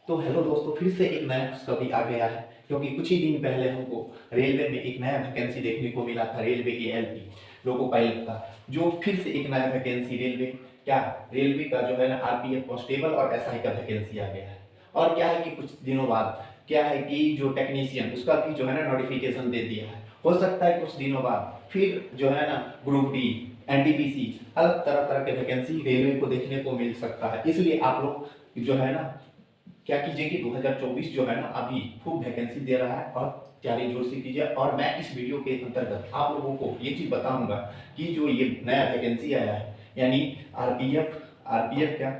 तो हेलो दोस्तों, फिर से एक नया खुशखबरी आ गया है। क्योंकि कुछ ही दिन पहले हमको रेलवे में एक नया वैकेंसी देखने को मिला था, रेलवे की एलपी लोको पायलट का। जो फिर से एक नया वैकेंसी रेलवे का जो है ना आरपीएफ कांस्टेबल और एसआई का वैकेंसी आ गया है। और क्या है कि कुछ दिनों बाद क्या है कि जो टेक्नीशियन उसका भी जो है ना नोटिफिकेशन दे दिया है। हो सकता है कुछ दिनों बाद फिर जो है ना ग्रुप डी, एनटीपीसी, अलग तरह तरह के वैकेंसी रेलवे को देखने को मिल सकता है। इसलिए आप लोग जो है ना क्या कीजिए कि 2024 जो है ना अभी खूब वैकेंसी दे रहा है और तैयारी जोर से कीजिए। और मैं इस वीडियो के अंतर्गत आप लोगों को ये चीज़ बताऊंगा कि जो ये नया वैकेंसी आया है, यानी आरपीएफ आरपीएफ क्या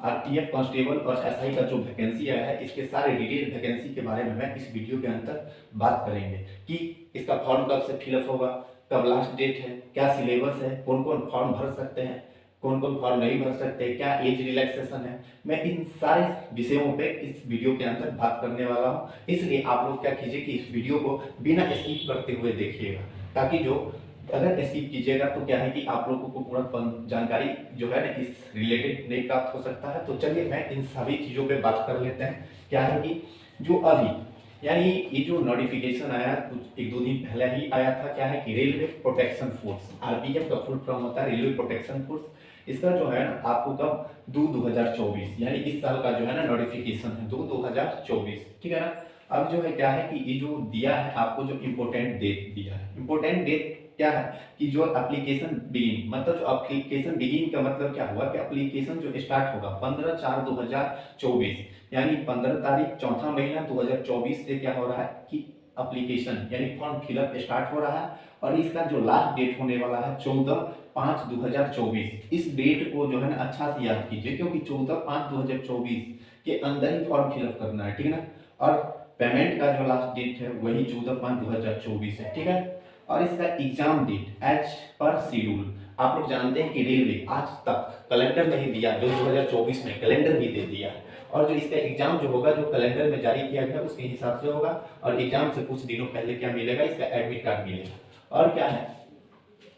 आरपीएफ कांस्टेबल और एसआई का जो वैकेंसी आया है, इसके सारे डिटेल वैकेंसी के बारे में मैं इस वीडियो के अंदर बात करेंगे कि इसका फॉर्म कब से फिलअप होगा, कब लास्ट डेट है, क्या सिलेबस है, कौन कौन फॉर्म भर सकते हैं, कौन कौन फॉर्म नहीं भर सकते, क्या एज रिलैक्सेशन है। मैं इन सारे विषयों पे इस वीडियो के अंदर बात करने वाला हूँ। इसलिए आप लोग क्या कीजिए कि इस वीडियो को बिना स्किप करते हुए देखिएगा, ताकि जो अगर स्किप कीजिएगा तो क्या है कि आप लोगों को पूरा जानकारी जो है ना इस रिलेटेड नहीं प्राप्त हो सकता है। तो चलिए मैं इन सभी चीज़ों पे बात कर लेते हैं। क्या है कि जो अभी यानी ये जो नोटिफिकेशन आया कुछ एक दो दिन पहले ही आया था, क्या है कि रेलवे प्रोटेक्शन फोर्स, आरपीएफ का फुल फॉर्म होता है रेलवे प्रोटेक्शन फोर्स। इसका जो है ना आपको कब 2024 यानी इस साल का जो है ना नोटिफिकेशन है 2024, ठीक है ना। अब जो है क्या है कि ये जो दिया है आपको, जो इम्पोर्टेंट डेट दिया है, इम्पोर्टेंट डेट क्या है कि जो एप्लीकेशन बिगिन, मतलब जो एप्लीकेशन बिगिन का मतलब क्या हुआ कि एप्लीकेशन जो स्टार्ट होगा 15/4/2024, यानी 15 तारीख चौथा महीना 2024 से क्या हो रहा है कि एप्लीकेशन यानी फॉर्म फिलअप स्टार्ट हो रहा है। और इसका जो लास्ट डेट होने वाला है 14/5/2024। इस डेट को जो है ना अच्छा से याद कीजिए, क्योंकि 14/5/2024 के अंदर ही फॉर्म फिलअप करना है, ठीक है ना। और पेमेंट का जो लास्ट डेट है वही 14/5/2024 है, ठीक है। और इसका exam date as per schedule, आप लोग जानते हैं कि रेलवे आज तक कैलेंडर नहीं दिया, जो 2024 में कैलेंडर भी दे दिया है। और जो इसका एग्जाम जो होगा, जो कैलेंडर में जारी किया गया उसके हिसाब से होगा। और एग्जाम से कुछ दिनों पहले क्या मिलेगा, इसका एडमिट कार्ड मिलेगा। और क्या है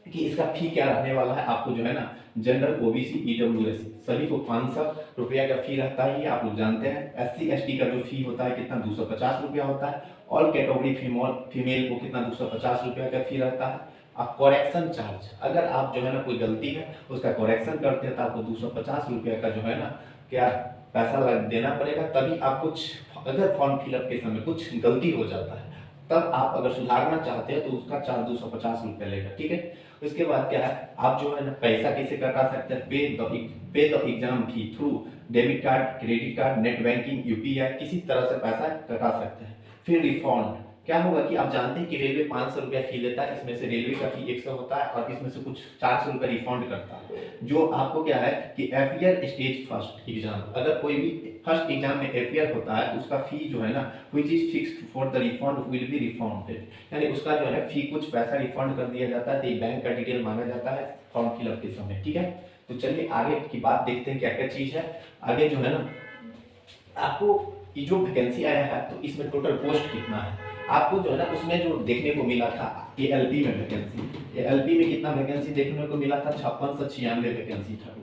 कि इसका फी क्या रहने वाला है, आपको जो है ना जनरल, ओबीसी, ईडब्ल्यूएस सभी को 500 रुपया का फी रहता है, ये आप लोग जानते हैं। एससी एसटी का जो फी होता है कितना, 250 रुपया होता है। ऑल कैटेगरी फीमेल को कितना, 250 रुपया का फी रहता है। अब करेक्शन चार्ज, अगर आप जो है ना कोई गलती है उसका करेक्शन करते हैं तो आपको 250 रुपया का जो है ना क्या पैसा देना पड़ेगा। तभी आप कुछ, अगर फॉर्म फिलअप के समय कुछ गलती हो जाता है तब आप अगर सुधारना चाहते हैं तो उसका चार्ज 250 रुपया लेगा, ठीक है। उसके बाद क्या है, आप जो है ना पैसा कैसे कटा सकते हैं, पे the exam fee through debit card, credit card, net banking, UPI, किसी तरह से पैसा कटा सकते हैं। फिर रिफंड क्या होगा कि आप जानते हैं कि रेलवे 500 रुपया फी लेता है, इसमें से रेलवे का फी 100 होता है और इसमें से कुछ 400 रुपया रिफंड करता है। जो आपको क्या है कि एफईआर स्टेज फर्स्ट एग्जाम, अगर कोई भी फर्स्ट एग्जाम में एफईआर होता है तो उसका फी जो है ना which is fixed for the refund will be refunded, यानी उसका जो है फी कुछ पैसा रिफंड कर दिया जाता है। तो बैंक का डिटेल मांगा जाता है फॉर्म फिलअप के समय, ठीक है। तो चलिए आगे की बात देखते हैं क्या क्या चीज है। आगे जो है ना आपको ये जो वैकेंसी आया है तो इसमें टोटल पोस्ट कितना है, आपको जो है ना उसमें जो देखने को मिला था एएलपी में वैकेंसी, एएलपी में कितना वैकेंसी देखने को मिला था, 5696 वैकेंसी था,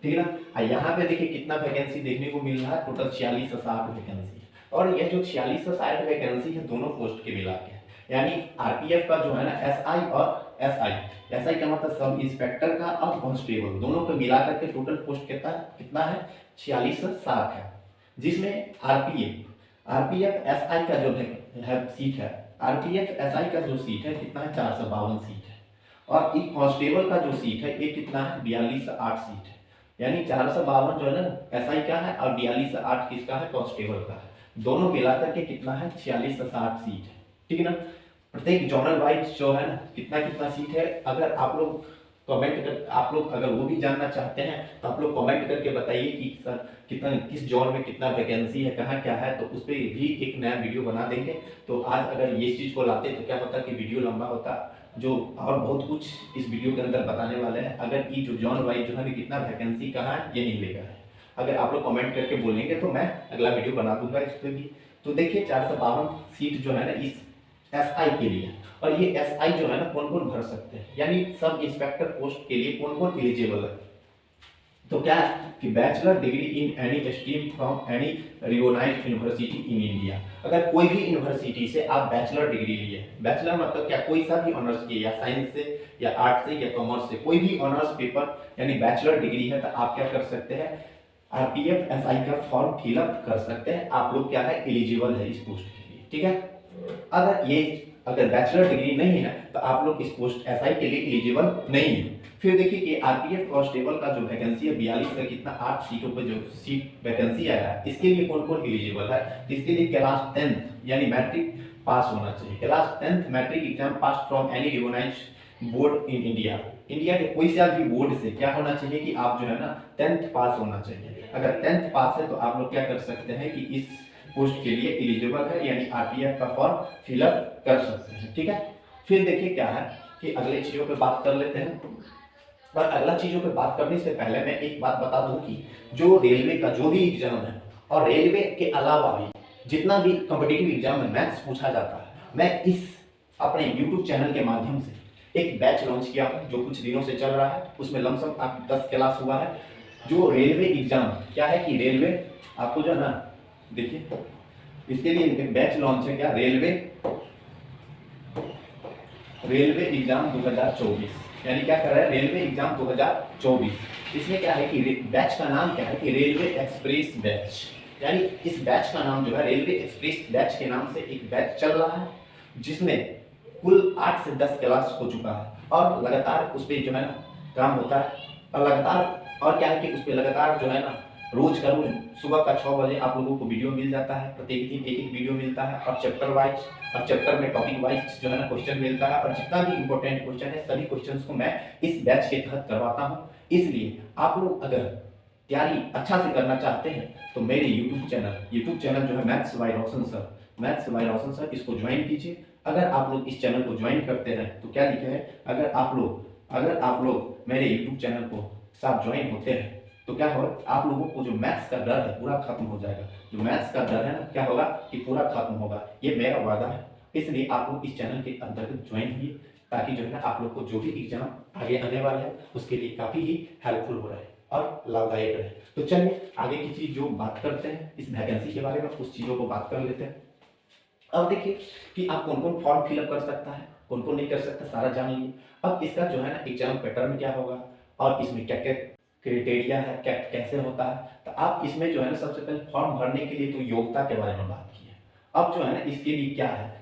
ठीक है ना। यहाँ पे देखिए कितना वैकेंसी देखने को मिल रहा है, टोटल 4660 वैकेंसी। और ये जो 4660 वैकेंसी है दोनों पोस्ट के मिला के, यानी आरपीएफ का जो है ना एसआई और एसआई का मतलब सब इंस्पेक्टर का और कांस्टेबल दोनों को मिला करके टोटल पोस्ट कितना कितना है, 4660 है। जिसमें आरपीएफ एसआई का जो है सीट है, आरपीएफ एसआई का जो सीट है कितना है, 452 सीट है। और एक कांस्टेबल का जो सीट है ये कितना है, 4208 सीट है। यानी 452 जो है ना एसआई का है और 4208 किसका है, कांस्टेबल का है। दोनों मिलाकर के कितना है, 4660 सीट है, ठीक है ना। प्रत्येक जोनल वाइज जो है ना कितना कितना सीट है, अगर आप लोग कमेंट कर, आप लोग अगर वो भी जानना चाहते हैं तो आप लोग कमेंट करके बताइए कि सर कितना, किस जोन में कितना वैकेंसी है, कहाँ क्या है, तो उस पर भी एक नया वीडियो बना देंगे। तो आज अगर ये चीज़ को लाते तो क्या होता कि वीडियो लंबा होता, जो और बहुत कुछ इस वीडियो के अंदर बताने वाले हैं। अगर ये जो जॉन वाइज जो है कितना वैकेंसी कहाँ है ये नहीं लेगा है, अगर आप लोग कमेंट करके बोलेंगे तो मैं अगला वीडियो बना दूंगा इस पर भी। तो देखिए 452 सीट जो है ना इस एसआई के लिए, और ये एसआई जो है ना कौन कौन भर सकते हैं, यानी सब इंस्पेक्टर पोस्ट के लिए कौन कौन एलिजिबल है। तो क्या है कि bachelor degree in any stream from any recognised university in India. अगर कोई भी यूनिवर्सिटी से आप बैचलर डिग्री लिए, बैचलर मतलब क्या, कोई सा भी ऑनर्स किए, या साइंस से या आर्ट से या कॉमर्स से, कोई भी ऑनर्स पेपर यानी बैचलर डिग्री है, तो आप क्या कर सकते हैं, आरपीएफ एसआई का फॉर्म फिलअप कर सकते हैं। आप लोग क्या है, एलिजिबल है इस पोस्ट के लिए, ठीक है। अगर बैचलर डिग्री नहीं है तो आप लोग इस पोस्ट एसआई के लिए एलिजिबल नहीं है। फिर देखिए कि आरपीएफ कांस्टेबल का जो वैकेंसी है 42 का कितना 8 सीटों पर जो सीट वैकेंसी आया है, इसके लिए कौन कौन एलिजिबल है, तो इसके लिए क्लास 10th यानी मैट्रिक पास होना चाहिए। Class 10th matric exam pass from any recognised board in India. India के कोई सा भी बोर्ड से क्या होना चाहिए कि आप जो है ना 10th पास होना चाहिए। अगर 10th पास है तो आप लोग क्या कर सकते हैं कि इस पोस्ट के लिए एलिजिबल है, यानी आरपीएफ का फॉर्म फिलअप कर सकते हैं, ठीक है। फिर देखिए क्या है कि अगले चीजों पे बात कर लेते हैं। और अगला चीजों पे बात करने से पहले मैं एक बात बता दूं कि जो रेलवे का जो भी एग्जाम है, और रेलवे के अलावा भी जितना भी कॉम्पिटिटिव एग्जाम में मैथ्स पूछा जाता है, मैं इस अपने यूट्यूब चैनल के माध्यम से एक बैच लॉन्च किया जो कुछ दिनों से चल रहा है। उसमें लमसम आप 10 क्लास हुआ है। जो रेलवे एग्जाम क्या है कि रेलवे आपको जो है ना, देखिए इसके लिए बैच लॉन्च है, क्या, रेलवे एग्जाम 2024, यानी क्या कर रहा है, रेलवे एग्जाम 2024। इसमें क्या है कि बैच का नाम क्या है कि रेलवे एक्सप्रेस बैच, यानी इस बैच का नाम जो है रेलवे एक्सप्रेस बैच के नाम से एक बैच चल रहा है, जिसमें कुल 8 से 10 क्लास हो चुका है, और लगातार उस पर जो है ना काम होता है, और लगातार, और क्या है कि उस पर लगातार जो है ना रोज का रोज सुबह का 6 बजे आप लोगों को वीडियो मिल जाता है। प्रत्येक दिन एक एक वीडियो मिलता है, और चैप्टर वाइज, और चैप्टर में टॉपिक वाइज जो है ना क्वेश्चन मिलता है, और जितना भी इंपॉर्टेंट क्वेश्चन है सभी क्वेश्चंस को मैं इस बैच के तहत करवाता हूँ। इसलिए आप लोग अगर तैयारी अच्छा से करना चाहते हैं तो मेरे यूट्यूब चैनल जो है मैथ्स बाय रोशन सर, इसको ज्वाइन कीजिए। अगर आप लोग इस चैनल को ज्वाइन करते हैं तो क्या लिखा है, अगर आप लोग मेरे यूट्यूब चैनल को साथ ज्वाइन होते हैं तो क्या होगा, आप लोगों को जो मैथ्स का डर है पूरा खत्म हो जाएगा। जो मैथ्स का डर है ना, क्या होगा कि पूरा खत्म होगा, ये मेरा वादा है। इसलिए आप लोग इस चैनल के अंतर्गत ज्वाइन हुई, ताकि जो है ना आप लोग को जो भी एग्जाम आगे आने वाला है उसके लिए काफ़ी ही हेल्पफुल हो रहा है और लाभदायक रहे। तो चलिए आगे की चीज़ जो बात करते हैं इस वैकेंसी के बारे में, उस चीज़ों को बात कर लेते हैं। अब देखिए कि आप कौन कौन फॉर्म फिलअप कर सकता है, कौन कौन नहीं कर सकता, सारा जान लीजिए। अब इसका जो है ना एग्जाम पैटर्न क्या होगा, और इसमें क्या क्या क्राइटेरिया है, क्या कैसे होता है। तो आप इसमें जो है ना सबसे पहले फॉर्म भरने के लिए तो योग्यता के बारे में बात की है। अब जो है ना इसके लिए क्या है,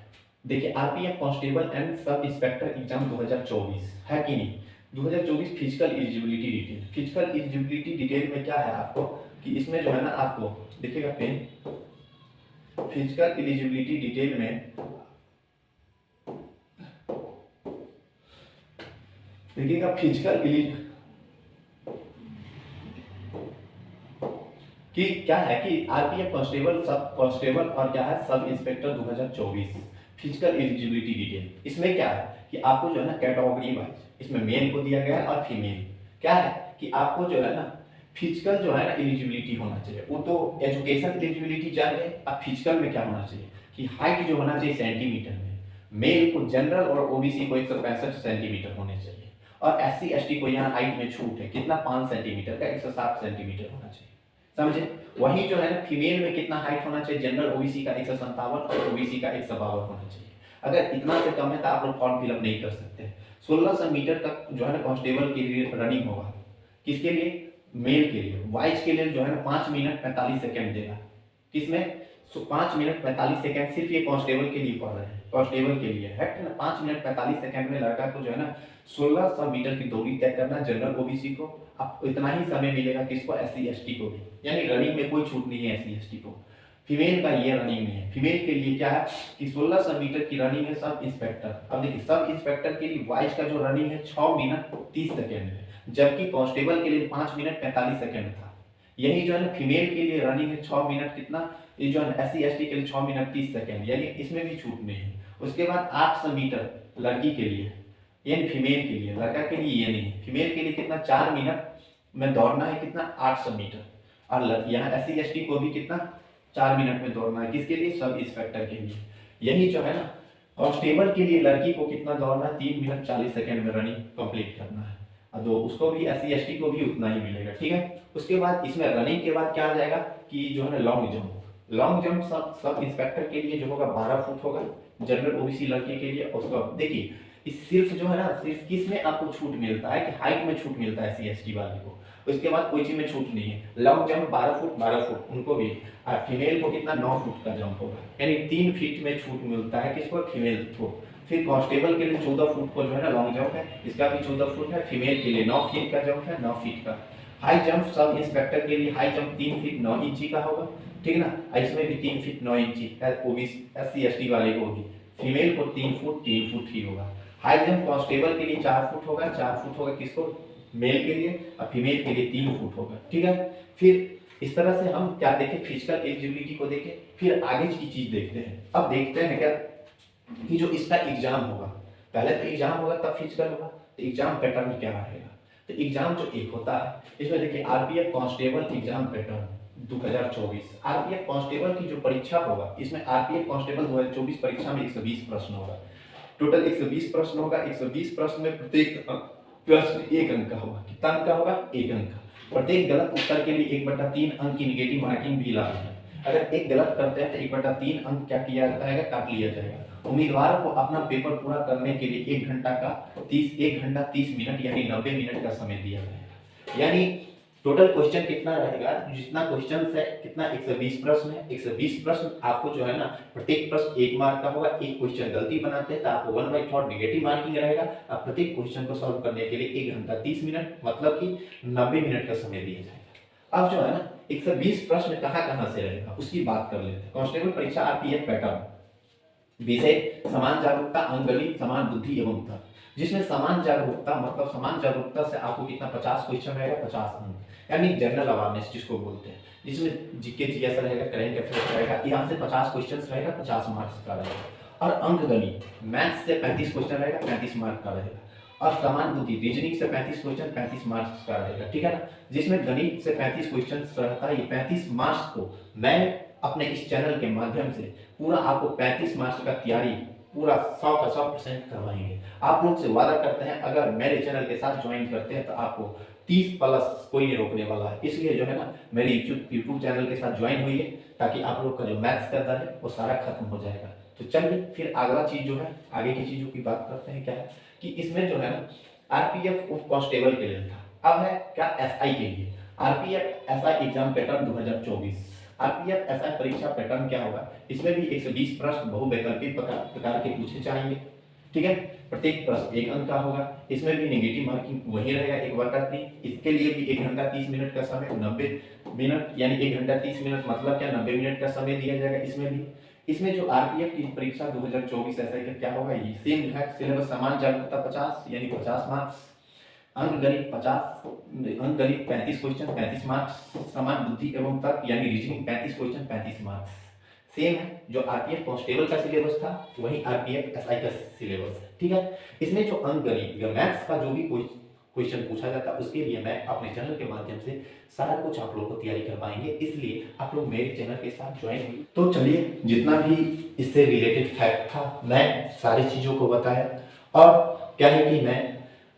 देखिए RPF constable and sub inspector exam 2024 है कि नहीं, 2024 फिजिकल एलिजिबिलिटी डिटेल में क्या है आपको कि इसमें जो है ना आपको देखिएगा पेन, फिजिकल एलिजिबिलिटी डिटेल में देखिएगा कि क्या है कि आरपीएफ कांस्टेबल, सब कांस्टेबल और क्या है sub inspector 2024 physical eligibility detail. इसमें क्या है कि आपको जो है ना कैटेगरी वाइज इसमें मेल को दिया गया है और फीमेल। क्या है कि आपको जो है ना फिजिकल जो है ना एलिजिबिलिटी होना चाहिए, वो तो एजुकेशन एलिजिबिलिटी जान गए। अब फिजिकल में क्या होना चाहिए कि हाइट जो होना चाहिए सेंटीमीटर में, मेल को जनरल और ओबीसी को 165 सेंटीमीटर होने चाहिए, और एससी एसटी को यहाँ हाइट में छूट है कितना 5 सेंटीमीटर का 160 सेंटीमीटर होना चाहिए, समझे। वही जो है ना फीमेल में कितना हाइट होना चाहिए, जनरल ओबीसी का 157 और ओबीसी का 152 होना चाहिए। अगर इतना से कम है तो आप लोग फॉर्म फिलअप नहीं कर सकते। 1600 मीटर का जो है ना कांस्टेबल के लिए रनिंग होगा, किसके लिए, मेल के लिए। वाइज के लिए जो है ना 5 मिनट 45 सेकेंड देगा, किसमें 5 मिनट 45 सेकेंड सिर्फ ये कांस्टेबल के लिए पढ़ रहे हैं, कांस्टेबल के लिए है ना। 5 मिनट 45 सेकेंड में लड़का को जो है ना 1600 मीटर की दूरी तय करना, जनरल ओबीसी को आपको इतना ही समय मिलेगा, किसको, एससी एसटी को भी, यानी रनिंग में कोई छूट नहीं है एससी एसटी को। फीमेल का ये रनिंग नहीं है। फीमेल के लिए क्या है कि 1600 मीटर की रनिंग है सब इंस्पेक्टर। अब देखिए सब इंस्पेक्टर के लिए वाइज का जो रनिंग है 6 मिनट 30 सेकेंड है, जबकि कांस्टेबल के लिए 5 मिनट 45 सेकेंड था। यही जो है ना फीमेल के लिए रनिंग है 6 मिनट कितना, ये जो है एससी एसटी के लिए 6 मिनट 30 सेकेंड, यानी इसमें भी छूट नहीं है। उसके बाद 800 मीटर लड़की के लिए, यानी फीमेल के लिए, लड़का के लिए ये नहीं। फीमेल के लिए कितना 4 मिनट में दौड़ना है, कितना 800 मीटर, और यहाँ एससी एसटी को भी कितना 4 मिनट में दौड़ना है, किसके लिए, सब इंस्पेक्टर के लिए। यही जो है ना कांस्टेबल के लिए लड़की को कितना दौड़ना है, 3 मिनट 40 सेकेंड में रनिंग कंप्लीट करना है, तो उसको भी एससी एसटी को भी उतना ही मिलेगा, ठीक है। उसके बाद इसमें रनिंग के बाद क्या आ जाएगा कि जो है ना लॉन्ग जंप सब इंस्पेक्टर के लिए जो होगा 12 फुट होगा, जनरल ओबीसी लड़के के लिए। उसका देखिए इस सिर्फ जो है ना सिर्फ किस में आपको छूट मिलता है कि हाइट में छूट मिलता है CST वाले को, उसके बाद कोई चीज में छूट नहीं है। लॉन्ग जंप 12 फुट उनको भी, और फीमेल को कितना 9 फुट का जंप होगा, यानी 3 फीट में छूट मिलता है किसको, फीमेल को। फिर कांस्टेबल के लिए 14 फुट को जो है ना लॉन्ग जंप है, इसका भी 14 फुट है। फीमेल के लिए 9 फीट का जंप है, 9 फीट का। हाई जंप सब इंस्पेक्टर के लिए हाई जंप 3 फीट 9 इंची का होगा, ठीक ना। इसमें भी 3 फीट 9 इंची ओबीसी SC ST वाले को भी। फीमेल को 3 फुट ही होगा। हाई जंप कांस्टेबल के लिए 4 फुट होगा, 4 फुट होगा किसको, मेल के लिए, और फीमेल के लिए 3 फुट होगा, ठीक है। फिर इस तरह से हम क्या देखें, फिजिकल एलिजिबिलिटी को देखें। फिर आगे की चीज देखते हैं। अब देखते हैं क्या कि जो इसका एग्जाम होगा, पहले तो एग्जाम होगा तब फिजिकल होगा, तो एग्जाम पैटर्न क्या रहेगा। तो एग्जाम जो एक होता है इसमें देखिए RPF constable exam pattern 2024। RPF constable की जो परीक्षा होगा इसमें आरपीएफ कांस्टेबल 2024 परीक्षा में 120 प्रश्न होगा। टोटल 120 प्रश्न होगा। 120 प्रश्न में प्रत्येक प्रश्न 1 अंक का होगा। कितना अंक का होगा, 1 अंक का। प्रत्येक गलत उत्तर के लिए 1/3 अंक की निगेटिव मार्किंग भी लागू है। अगर एक गलत करते हैं तो 1/3 अंक क्या किया जाएगा, काट लिया जाएगा। उम्मीदवार को अपना पेपर पूरा करने के लिए 1 घंटा 30 मिनट यानी 90 मिनट का समय दिया जाएगा। यानी टोटल क्वेश्चन कितना रहेगा, जितना क्वेश्चन है कितना 120 प्रश्न है। 120 प्रश्न आपको जो है ना प्रत्येक प्रश्न 1 मार्क का होगा। एक क्वेश्चन गलती बनाते हैं तो आपको 1/3 नेगेटिव मार्किंग रहेगा। अब प्रत्येक क्वेश्चन को सॉल्व करने के लिए 1 घंटा 30 मिनट मतलब कि 90 मिनट का समय दिया जाएगा। अब जो है ना 120 प्रश्न कहाँ से रहेगा उसकी बात कर लेते हैं। कांस्टेबल परीक्षा आरपीएफ पैटर्न, विषय समान जागरूकता, अंकगणित, समान बुद्धि एवं तर्क। जिसमें समान जागरूकता मतलब समान जागरूकता से आपको कितना 50 क्वेश्चन रहेगा, 50 अंक, यानी जनरल अवेयरनेस जिसको बोलते हैं, जिसमें जीके जीएस रहेगा, करंट अफेयर्स रहेगा। यहाँ से 50 क्वेश्चन रहेगा, 50 मार्क्स का रहेगा। और अंकगणित मैथ्स से 35 क्वेश्चन रहेगा, 35 मार्क का रहेगा। और समान बुद्धि रीजनिंग से 35 क्वेश्चन, 35 मार्क्स का रहेगा, ठीक है ना। जिसमें गणित से 35 क्वेश्चन रहता है। ये 35 मार्क्स को मैं अपने इस चैनल के माध्यम से पूरा आपको 35 मार्क्स का तैयारी पूरा 100 का 100% करवाएंगे। आप लोग से वादा करते हैं अगर मेरे चैनल के साथ ज्वाइन करते हैं तो आपको 30 प्लस कोई नहीं रोकने वाला है। इसलिए जो है ना मेरे यूट्यूब चैनल के साथ ज्वाइन हुई है ताकि आप लोग का जो मैथ्स का दर है वो सारा खत्म हो जाएगा। तो चलिए फिर अगला चीज जो है आगे की चीजों की बात करते हैं। क्या है कि इसमें जो है ना आरपीएफ उप कांस्टेबल के लिए था, अब है क्या एसआई के लिए। RPF SI exam pattern 2024। RPF SI परीक्षा पैटर्न क्या होगा, इसमें भी 120 प्रश्न बहुवैकल्पिक प्रकार के पूछे जाएंगे, ठीक है। प्रत्येक प्रश्न 1 अंक का होगा। इसमें भी नेगेटिव मार्किंग वही रहेगा 1/3। इसके लिए भी 1 घंटा 30 मिनट का समय, 90 मिनट यानी 1 घंटा 30 मिनट मतलब क्या 90 मिनट का समय दिया जाएगा। इसमें जो आरपीएफ की परीक्षा 2024 एसआई का क्या होगा, ये सेम है सिलेबस। समान जागरूकता 50 यानी 50 मार्क्स, अंकगणित 35 क्वेश्चन 35 मार्क्स, समान बुद्धि एवं तर्क यानी रीजनिंग 35 क्वेश्चन 35 मार्क्स। सेम है जो आरपीएफ कांस्टेबल का सिलेबस था वही आरपीएफ एसआई का सिलेबस है, ठीक है। इसमें जो अंकगणित या मैथ्स का जो भी क्वेश्चन पूछा जाता है उसके लिए मैं अपने चैनल के माध्यम से सारा कुछ आप लोगों को तैयारी करवाएंगे। इसलिए आप लोग मेरे चैनल के साथ ज्वाइन हुई। तो चलिए जितना भी इससे रिलेटेड फैक्ट था मैं सारी चीज़ों को बताया। और क्या है कि मैं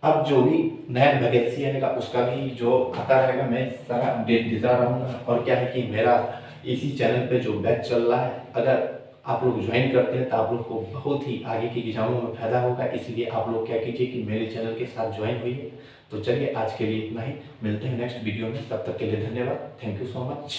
अब जो भी नया वैकेंसी आएगा उसका भी जो आता रहेगा मैं सारा अपडेट देता रहूँगा। और क्या है कि मेरा इसी चैनल पे जो बैच चल रहा है अगर आप लोग ज्वाइन करते हैं तो आप लोग को बहुत ही आगे की एग्जामों में फायदा होगा। इसलिए आप लोग क्या कीजिए कि मेरे चैनल के साथ ज्वाइन हुई। तो चलिए आज के लिए इतना ही, मिलते हैं नेक्स्ट वीडियो में, तब तक के लिए धन्यवाद। Thank you so much.